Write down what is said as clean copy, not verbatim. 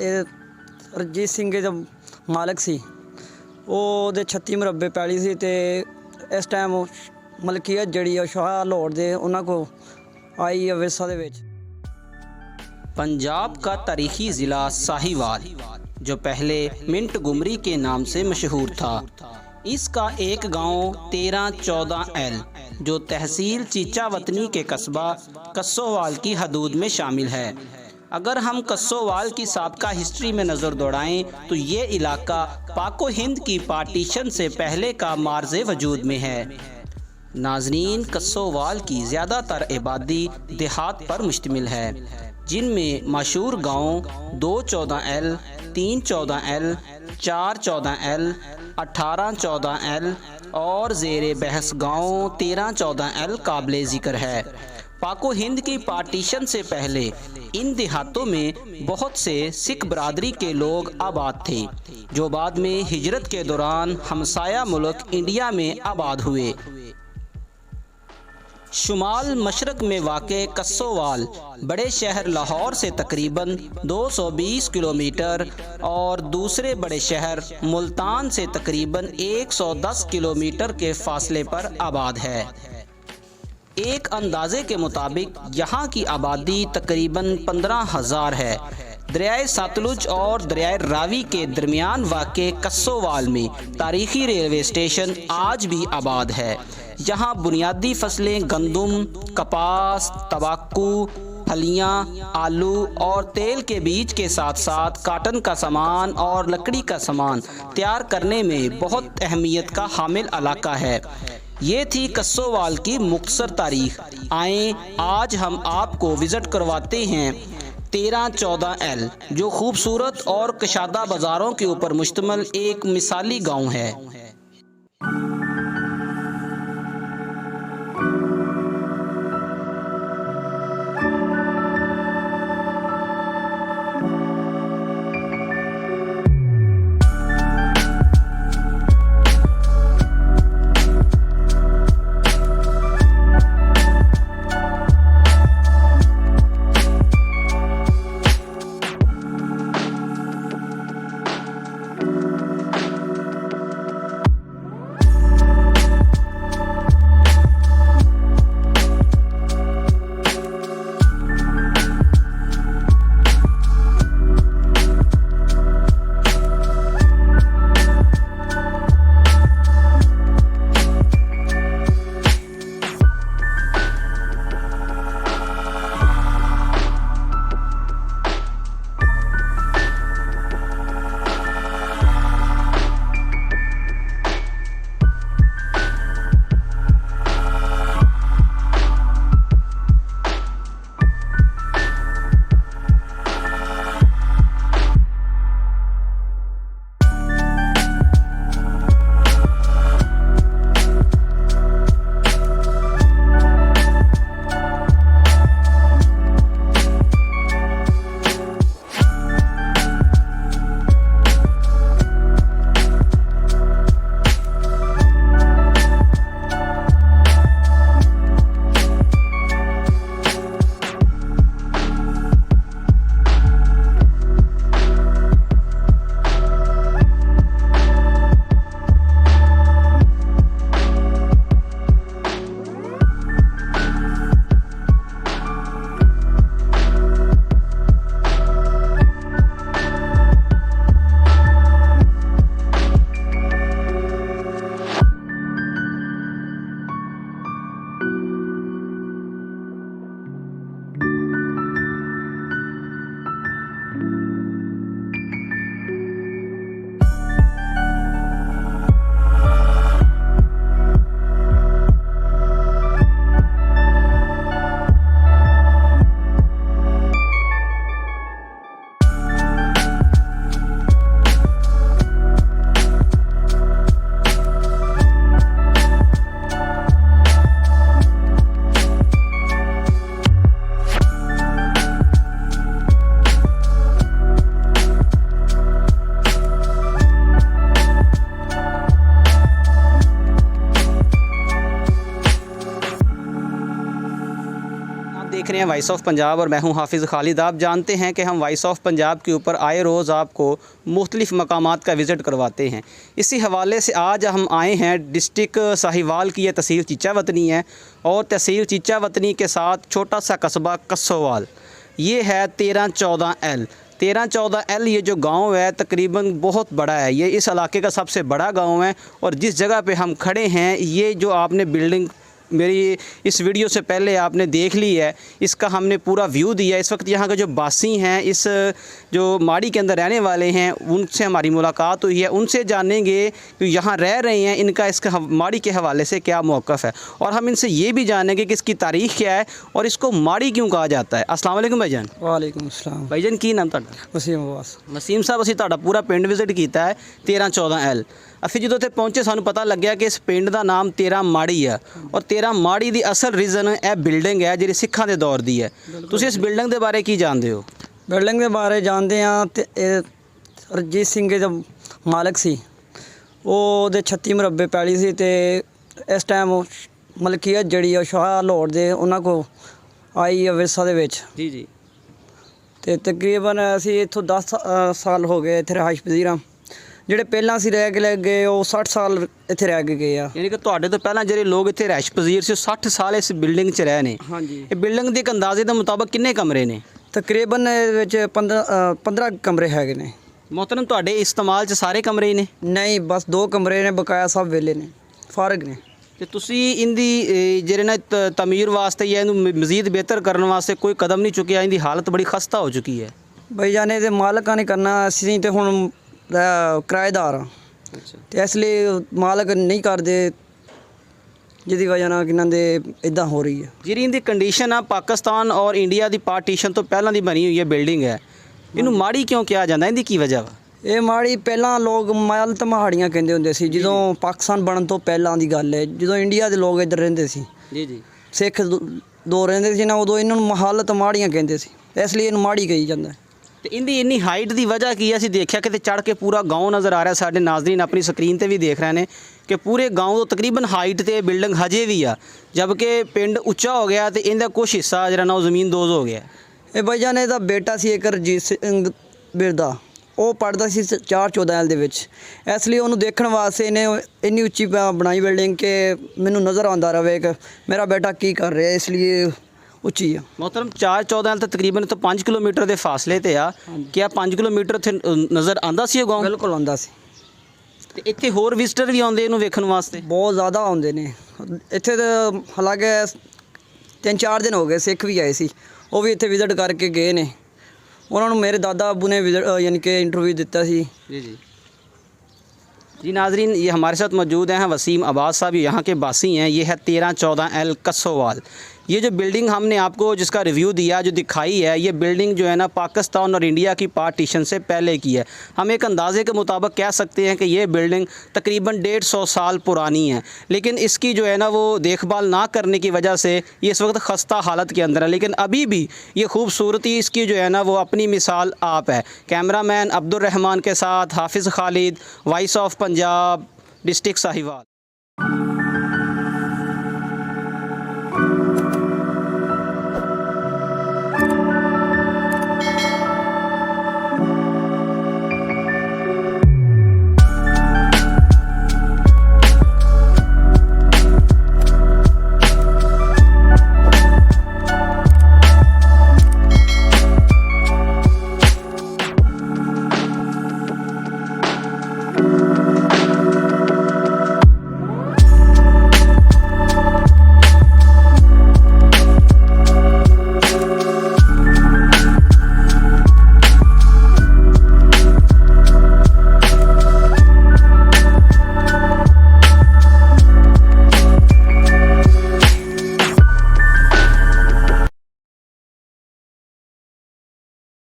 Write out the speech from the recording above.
ਇਹ ਰਣਜੀਤ ਸਿੰਘ ਦਾ ਮਾਲਕ ਸੀ। ਉਹਦੇ 36 ਮੁਰੱਬੇ ਪੈਲੀ ਸੀ ਤੇ ਇਸ ਟਾਈਮ ਮਲਕੀਅਤ ਜਿਹੜੀ ਆ ਸ਼ਾਹ ਲਾਹੌਰ ਦੇ ਉਹਨਾਂ को आई है विरसा दे विच। पंजाब का तारीखी ज़िला साहिवाल जो पहले मिंट गुमरी के नाम से मशहूर था, इसका एक गांव 1314 एल जो तहसील चीचावतनी के कस्बा कस्सोवाल की हदूद में शामिल है। अगर हम कस्सोवाल की साबका हिस्ट्री में नज़र दौड़ाएं तो ये इलाका पाको हिंद की पार्टीशन से पहले का मार्ज़े वजूद में है। नाजरीन, कस्सोवाल की ज़्यादातर आबादी देहात पर मुश्तमिल है, जिनमें मशहूर गाँव 214 एल, 314 एल, 414 एल, 1814 एल और ज़ेरे बहस गाँव 1314 एल काबिल ज़िक्र है। पाको हिंद की पार्टीशन से पहले इन देहातों में बहुत से सिख बरादरी के लोग आबाद थे, जो बाद में हिजरत के दौरान हमसाया मुल्क इंडिया में आबाद हुए। शुमाल मशरक में वाक़े कस्सोवाल बड़े शहर लाहौर से तकरीबन 220 किलोमीटर और दूसरे बड़े शहर मुल्तान से तकरीबन 110 किलोमीटर के फासले पर आबाद है। एक अंदाजे के मुताबिक यहाँ की आबादी तकरीबन 15,000 है। दरियाए सतलुज और दरियाए रावी के दरमियान वाक़े कस्सोवाल में तारीख़ी रेलवे स्टेशन आज भी आबाद है, जहाँ बुनियादी फसलें गंदम, कपास, तंबाकू, फलियाँ, आलू और तेल के बीज के साथ साथ काटन का सामान और लकड़ी का सामान तैयार करने में बहुत अहमियत का हामिल इलाका है। ये थी कस्सोवाल की मुख्तसर तारीख। आएँ आज हम आपको विज़िट करवाते हैं 1314 एल, जो खूबसूरत और कशादा बाज़ारों के ऊपर मुश्तमिल एक मिसाली गाँव है। हैं वॉइस ऑफ पंजाब और मैं हूं हाफिज़ खालिद। आप जानते हैं कि हम वॉइस ऑफ पंजाब के ऊपर आए रोज़ आपको मुख्तलिफ़ मकामात का विज़िट करवाते हैं। इसी हवाले से आज हम आए हैं डिस्ट्रिक्ट साहिवाल की, यह तहसील चीचावतनी है और तहसील चीचावतनी के साथ छोटा सा कस्बा कस्सोवाल। ये है 1314L। 1314L ये जो गांव है तकरीबन बहुत बड़ा है, ये इस इलाके का सबसे बड़ा गांव है। और जिस जगह पे हम खड़े हैं, ये जो आपने बिल्डिंग मेरी इस वीडियो से पहले आपने देख ली है, इसका हमने पूरा व्यू दिया। इस वक्त यहाँ के जो बासी हैं, इस जो माड़ी के अंदर रहने वाले हैं, उनसे हमारी मुलाकात हुई है। उनसे जानेंगे कि यहाँ रह रहे हैं, इनका इसका माड़ी के हवाले से क्या मौक़िफ़ है, और हम इनसे ये भी जानेंगे कि इसकी तारीख़ क्या है और इसको माड़ी क्यों कहा जाता है। अस्सलाम वालेकुम भाईजान। वालेकुम अस्सलाम। भाईजान की नाम तुहाडा? वसीम अब्बास। वसीम साहब, ਅਸੀਂ ਤੁਹਾਡਾ ਪੂਰਾ ਪਿੰਡ ਵਿਜ਼ਿਟ ਕੀਤਾ ਹੈ 1314L। ਅਸੀਂ ਜਦੋਂ ਉੱਥੇ ਪਹੁੰਚੇ ਸਾਨੂੰ ਪਤਾ ਲੱਗਿਆ ਕਿ ਇਸ ਪਿੰਡ ਦਾ ਨਾਮ 13 ਮਾੜੀ ਆ ਔਰ 13 ਮਾੜੀ ਦੀ ਅਸਲ ਰੀਜ਼ਨ ਇਹ ਬਿਲਡਿੰਗ ਹੈ ਜਿਹੜੀ ਸਿੱਖਾਂ ਦੇ ਦੌਰ ਦੀ ਹੈ। ਤੁਸੀਂ ਇਸ ਬਿਲਡਿੰਗ ਦੇ ਬਾਰੇ ਕੀ ਜਾਣਦੇ ਹੋ? ਬਿਲਡਿੰਗ ਦੇ ਬਾਰੇ ਜਾਣਦੇ ਹਾਂ ਤੇ ਇਹ ਰਣਜੀਤ ਸਿੰਘ ਦਾ ਮਾਲਕ ਸੀ। ਉਹਦੇ 36 ਮੁਰੱਬੇ ਪੈਲੀ ਸੀ ਤੇ ਇਸ ਟਾਈਮ ਮਲਕੀਅਤ ਜਿਹੜੀ ਆ ਸ਼ਾਹ ਲਾਹੌਰ ਦੇ ਉਹਨਾਂ ਕੋ ਆਈ ਆ ਵਿਰਸਾ ਦੇ ਵਿੱਚ। ਜੀ ਜੀ। ਤੇ ਤਕਰੀਬਨ ਅਸੀਂ ਇੱਥੋਂ 10 ਸਾਲ ਹੋ ਗਏ ਇੱਥੇ ਰਿਹਾਇਸ਼ ਪਜ਼ੀਰ ਹਾਂ। ਜਿਹੜੇ ਪਹਿਲਾਂ ਅਸੀਂ ਰਹਿ ਕੇ ਲੈ ਗਏ ਉਹ 60 ਸਾਲ ਇੱਥੇ ਰਹਿ ਕੇ ਗਏ ਆ। ਯਾਨੀ ਕਿ ਤੁਹਾਡੇ ਤੋਂ ਪਹਿਲਾਂ ਜਿਹੜੇ ਲੋਕ ਇੱਥੇ ਰਿਹਾਇਸ਼ ਪਜ਼ੀਰ ਸੀ ਉਹ 60 ਸਾਲ ਇਸ ਬਿਲਡਿੰਗ 'ਚ ਰਹੇ ਨੇ। ਹਾਂਜੀ। ਇਹ ਬਿਲਡਿੰਗ ਦੇ ਇੱਕ ਅੰਦਾਜ਼ੇ ਦੇ ਮੁਤਾਬਕ ਕਿੰਨੇ ਕਮਰੇ ਨੇ? ਤਕਰੀਬਨ ਇਹਦੇ ਵਿੱਚ 15 ਕਮਰੇ ਹੈਗੇ ਨੇ। ਮੁਹਤਰਮ, ਤੁਹਾਡੇ ਇਸਤੇਮਾਲ 'ਚ ਸਾਰੇ ਕਮਰੇ ਹੀ ਨੇ? ਨਹੀਂ, ਬਸ 2 ਕਮਰੇ ਨੇ, ਬਕਾਇਆ ਸਭ ਵਿਹਲੇ ਨੇ, ਫਾਰਗ ਨੇ। ਤੇ ਤੁਸੀਂ ਇਹਦੀ ਜਿਹੜੇ ਨਾ ਤਮੀਰ ਵਾਸਤੇ ਜਾਂ ਇਹਨੂੰ ਮਜ਼ੀਦ ਬਿਹਤਰ ਕਰਨ ਵਾਸਤੇ ਕੋਈ ਕਦਮ ਨਹੀਂ ਚੁੱਕਿਆ? ਇਹਦੀ ਹਾਲਤ ਬੜੀ ਖਸਤਾ ਹੋ ਚੁੱਕੀ ਹੈ। ਬਈ ਜਾਨੇ ਦੇ ਮਾਲਕਾਂ ਨੇ ਕਰਨਾ, ਅਸੀਂ ਤੇ ਹੁਣ ਕਿਰਾਏਦਾਰ ਹਾਂ। ਅੱਛਾ। ਤੇ ਇਸ ਲਈ ਮਾਲਕ ਨਹੀਂ ਕਰਦੇ, ਜਿਹਦੀ ਵਜ੍ਹਾ ਨਾਲ ਇਹਨਾਂ ਦੇ ਇਦਾਂ ਹੋ ਰਹੀ ਹੈ। ਜਿਹੜੀ ਇਹਦੀ ਕੰਡੀਸ਼ਨ ਆ ਪਾਕਿਸਤਾਨ ਔਰ ਇੰਡੀਆ ਦੀ ਪਾਰਟੀਸ਼ਨ ਤੋਂ ਪਹਿਲਾਂ ਦੀ ਬਣੀ ਹੋਈ ਹੈ ਬਿਲਡਿੰਗ ਹੈ, ਇਹਨੂੰ ਮਾੜੀ ਕਿਉਂ ਕਿਹਾ ਜਾਂਦਾ? ਇਹਦੀ ਕੀ ਵਜ੍ਹਾ ਵਾ? ਇਹ ਮਾੜੀ ਪਹਿਲਾਂ ਲੋਕ ਮਹਿਲ ਤਮਹਾੜੀਆਂ ਕਹਿੰਦੇ ਹੁੰਦੇ ਸੀ, ਜਦੋਂ ਪਾਕਿਸਤਾਨ ਬਣਨ ਤੋਂ ਪਹਿਲਾਂ ਦੀ ਗੱਲ ਹੈ। ਜਦੋਂ ਇੰਡੀਆ ਦੇ ਲੋਕ ਇੱਧਰ ਰਹਿੰਦੇ ਸੀ, ਜੀ ਜੀ, ਸਿੱਖ ਦੋ ਰਹਿੰਦੇ ਸੀ ਨਾ, ਉਦੋਂ ਇਹਨਾਂ ਨੂੰ ਮਹੱਲ ਤਮਹਾੜੀਆਂ ਕਹਿੰਦੇ ਸੀ, ਇਸ ਲਈ ਇਹਨੂੰ ਮਾੜੀ ਕਹੀ ਜਾਂਦਾ। ਤੇ ਇਹਦੀ ਇੰਨੀ ਹਾਈਟ ਦੀ ਵਜ੍ਹਾ ਕੀ ਹੈ? ਅਸੀਂ ਦੇਖਿਆ ਕਿ ਤੇ ਚੜ੍ਹ ਕੇ ਪੂਰਾ ਗਾਉਂ ਨਜ਼ਰ ਆ ਰਿਹਾ। ਸਾਡੇ ਨਾਜ਼ਰੀਨ ਆਪਣੀ ਸਕਰੀਨ ਤੇ ਵੀ ਦੇਖ ਰਹੇ ਨੇ ਕਿ ਪੂਰੇ ਗਾਉਂ ਤੋਂ ਤਕਰੀਬਨ ਹਾਈਟ ਤੇ ਬਿਲਡਿੰਗ ਹਜੇ ਵੀ ਆ, ਜਦਕਿ ਪਿੰਡ ਉੱਚਾ ਹੋ ਗਿਆ ਤੇ ਇਹਦਾ ਕੁਛ ਹਿੱਸਾ ਜਿਹੜਾ ਨਾ ਉਹ ਜ਼ਮੀਨਦੋਜ਼ ਹੋ ਗਿਆ। ਇਹ ਬਾਈ ਜਾਨ ਇਹਦਾ ਬੇਟਾ ਸੀ ਇੱਕ ਰਣਜੀਤ ਸਿੰਘ ਬਿਰਦਾ, ਉਹ ਪੜ੍ਹਦਾ ਸੀ 414L ਦੇ ਵਿੱਚ। ਇਸ ਲਈ ਉਹਨੂੰ ਦੇਖਣ ਵਾਸਤੇ ਇਹਨੇ ਇੰਨੀ ਉੱਚੀ ਬਣਾਈ ਬਿਲਡਿੰਗ ਕਿ ਮੈਨੂੰ ਨਜ਼ਰ ਆਉਂਦਾ ਰਹੇ ਕਿ ਮੇਰਾ ਬੇਟਾ ਕੀ ਕਰ ਰਿਹਾ, ਇਸ ਲਈ ਉੱਚੀ ਆ। ਮੁਹਤਰਮ, 414L ਤਾਂ ਤਕਰੀਬਨ ਤੋਂ 5 ਕਿਲੋਮੀਟਰ ਦੇ ਫਾਸਲੇ ਤੇ ਆ। ਕਿ 5 ਕਿਲੋਮੀਟਰ ਇੱਥੇ ਨਜ਼ਰ ਆਉਂਦਾ ਸੀ ਇਹ ਗਾਉਂ? ਬਿਲਕੁਲ ਆਉਂਦਾ ਸੀ। ਤੇ ਇੱਥੇ ਹੋਰ ਵਿਜ਼ਟਰ ਵੀ ਆਉਂਦੇ ਇਹਨੂੰ ਵੇਖਣ ਵਾਸਤੇ? ਬਹੁਤ ਜ਼ਿਆਦਾ ਆਉਂਦੇ ਨੇ ਇੱਥੇ। ਤਾਂ ਹਾਲਾਂਕਿ 3-4 ਦਿਨ ਹੋ ਗਏ, ਸਿੱਖ ਵੀ ਆਏ ਸੀ, ਉਹ ਵੀ ਇੱਥੇ ਵਿਜ਼ਿਟ ਕਰਕੇ ਗਏ ਨੇ। ਉਹਨਾਂ ਨੂੰ ਮੇਰੇ ਦਾदा अबू ने यानी कि इंटरव्यू दिता सी। जी जी जी। नाजरीन, ये हमारे साथ मौजूद हैं वसीम अब्बास साहब, यहाँ के बासी हैं। ये है 1314L कस्सोवाल। ये जो बिल्डिंग हमने आपको जिसका रिव्यू दिया, जो दिखाई है, ये बिल्डिंग जो है ना पाकिस्तान और इंडिया की पार्टीशन से पहले की है। हम एक अंदाजे के मुताबिक कह सकते हैं कि ये बिल्डिंग तकरीबन 150 साल पुरानी है, लेकिन इसकी जो है ना वो देखभाल ना करने की वजह से ये इस वक्त खस्ता हालत के अंदर है। लेकिन अभी भी ये खूबसूरती इसकी जो है ना वो अपनी मिसाल आप है। कैमरामैन अब्दुल रहमान के साथ हाफिज़ Khalid, voice of Punjab, district Sahiwal.